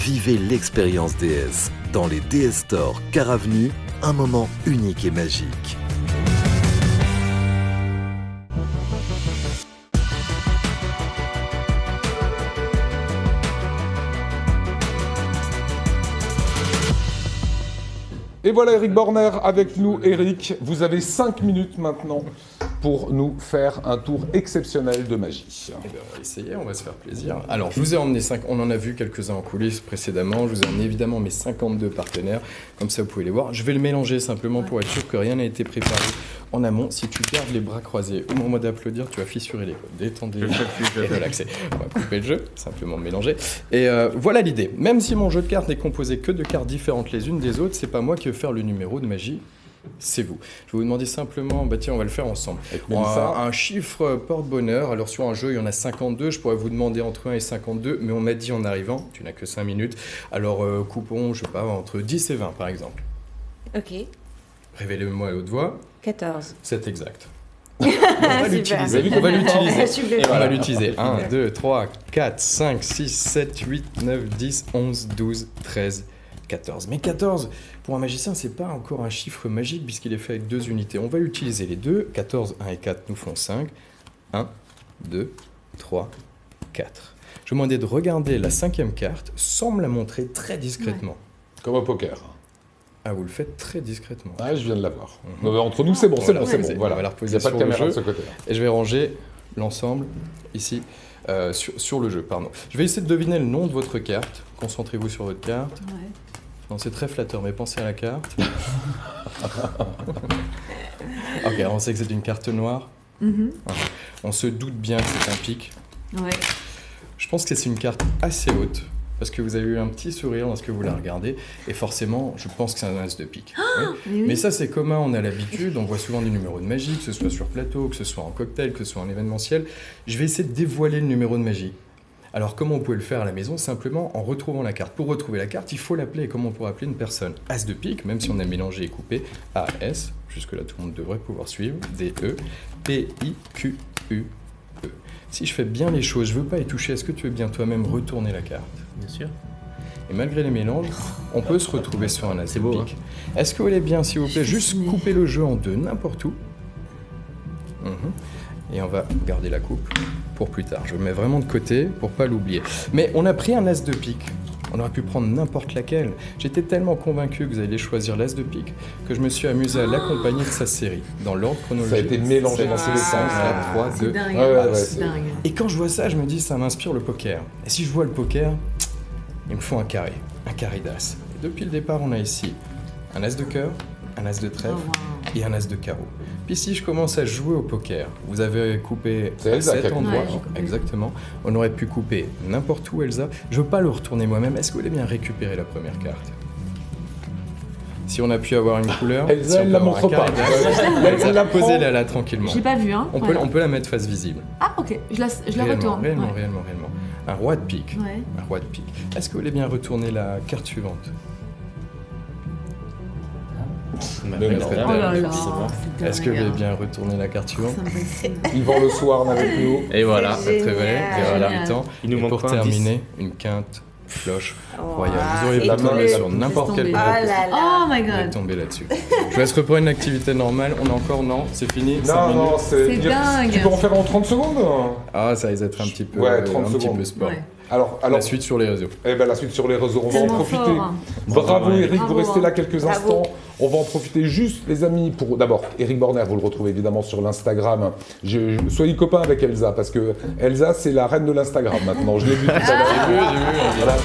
Vivez l'expérience DS. Dans les DS Store Car Avenue, un moment unique et magique. Et voilà Eric Borner avec nous. Eric, vous avez 5 minutes maintenant pour nous faire un tour exceptionnel de magie. Eh bien, on va essayer, on va se faire plaisir. Alors, je vous ai emmené 5, on en a vu quelques-uns en coulisses précédemment. Je vous ai emmené évidemment mes 52 partenaires, comme ça vous pouvez les voir. Je vais le mélanger simplement pour être sûr que rien n'a été préparé en amont. Si tu gardes les bras croisés au moment d'applaudir, tu vas fissurer les côtes. Détendez-vous et relaxez. On va couper le jeu, simplement mélanger. Et voilà l'idée. Même si mon jeu de cartes n'est composé que de cartes différentes les unes des autres, c'est pas moi qui vais faire le numéro de magie. C'est vous. Je vais vous demander simplement, tiens, on va le faire ensemble. Un chiffre porte-bonheur. Alors sur un jeu, il y en a 52. Je pourrais vous demander entre 1 et 52, mais on m'a dit en arrivant, tu n'as que 5 minutes. Alors coupons, je sais pas, entre 10 et 20 par exemple. Ok. Révélez-moi à haute voix. 14. C'est exact. On va l'utiliser. On va l'utiliser. On va l'utiliser. 1, 2, 3, 4, 5, 6, 7, 8, 9, 10, 11, 12, 13, 14. Mais 14, pour un magicien, c'est pas encore un chiffre magique puisqu'il est fait avec 2 unités. On va utiliser les deux. 14, 1 et 4 nous font 5. 1, 2, 3, 4. Je vous demandais de regarder la 5e carte sans me la montrer très discrètement. Ouais. Comme au poker. Ah, vous le faites très discrètement. Ah, je viens de l'avoir. Entre nous, c'est bon, c'est bon. Voilà. On va la reposer sur le jeu. Et je vais ranger l'ensemble ici sur le jeu. Pardon. Je vais essayer de deviner le nom de votre carte. Concentrez-vous sur votre carte. Ouais. Non, c'est très flatteur, mais pensez à la carte. Ok, on sait que c'est une carte noire. On se doute bien que c'est un pic. Ouais. Je pense que c'est une carte assez haute. Parce que vous avez eu un petit sourire lorsque vous la regardez. Et forcément, je pense que c'est un as de pique. Oui. Mais ça, c'est commun, on a l'habitude. On voit souvent des numéros de magie, que ce soit sur plateau, que ce soit en cocktail, que ce soit en événementiel. Je vais essayer de dévoiler le numéro de magie. Alors, comment on pouvait le faire à la maison? Simplement en retrouvant la carte. Pour retrouver la carte, il faut l'appeler. Et comment on pourrait appeler une personne? As de pique, même si on a mélangé et coupé. A-S, jusque-là, tout le monde devrait pouvoir suivre. D-E, P-I-Q-U. Si je fais bien les choses, je veux pas y toucher, est-ce que tu veux bien toi-même retourner la carte? Bien sûr. Et malgré les mélanges, on peut se retrouver sur un as de pique. Hein. Est-ce que vous voulez bien, s'il vous plaît, juste couper le jeu en deux, n'importe où. Et on va garder la coupe pour plus tard. Je le mets vraiment de côté pour pas l'oublier. Mais on a pris un as de pique. On aurait pu prendre n'importe laquelle. J'étais tellement convaincu que vous alliez choisir l'as de pique que je me suis amusé à l'accompagner de sa série, dans l'ordre chronologique. Ça a été mélangé dans ces 5, 4, 3, 2, dingue. 1. C'est dingue. Et quand je vois ça, je me dis, ça m'inspire le poker. Et si je vois le poker, il me faut un carré d'as. Et depuis le départ, on a ici un as de cœur, un as de trèfle et un as de carreau. Puis si je commence à jouer au poker, vous avez coupé à cet endroit, exactement. On aurait pu couper n'importe où, Elsa. Je veux pas le retourner moi-même. Est-ce que vous voulez bien récupérer la première carte? Si on a pu avoir une couleur, Elsa, si elle la montre pas. Elle l'a posée là tranquillement. J'ai pas vu, hein. On peut la mettre face visible. Ah, ok. Je la retourne. Réellement. Un roi de pique. Ouais. Un roi de pique. Est-ce que vous voulez bien retourner la carte suivante? Est-ce que vous voulez bien retourner la carte suivante? Yvan Le Soir avec nous. Et voilà. Ça te révélait. Et voilà. Il nous manque pour pas un terminer, une quinte floche royale. Wow. Vous auriez la main sur n'importe quel Oh my Vous allez god. tomber là-dessus. Je vous laisse reprendre une activité normale. On a encore, non, c'est fini. 5 minutes. Non, C'est dingue. Tu peux en faire en 30 secondes? Ah, ça risque d'être un petit peu, Ouais, 30 un petit secondes. peu sport. Ouais. Alors, La suite sur les réseaux. Eh ben, la suite sur les réseaux, on va en Tellement profiter. fort. Bravo Eric, Bravo, vous restez là quelques Bravo. instants. On va en profiter juste, les amis, pour d'abord, Eric Borner, vous le retrouvez évidemment sur l'Instagram. Soyez copains avec Elsa, parce que Elsa, c'est la reine de l'Instagram maintenant. Je l'ai vu tout à l'heure. J'ai vu. Voilà.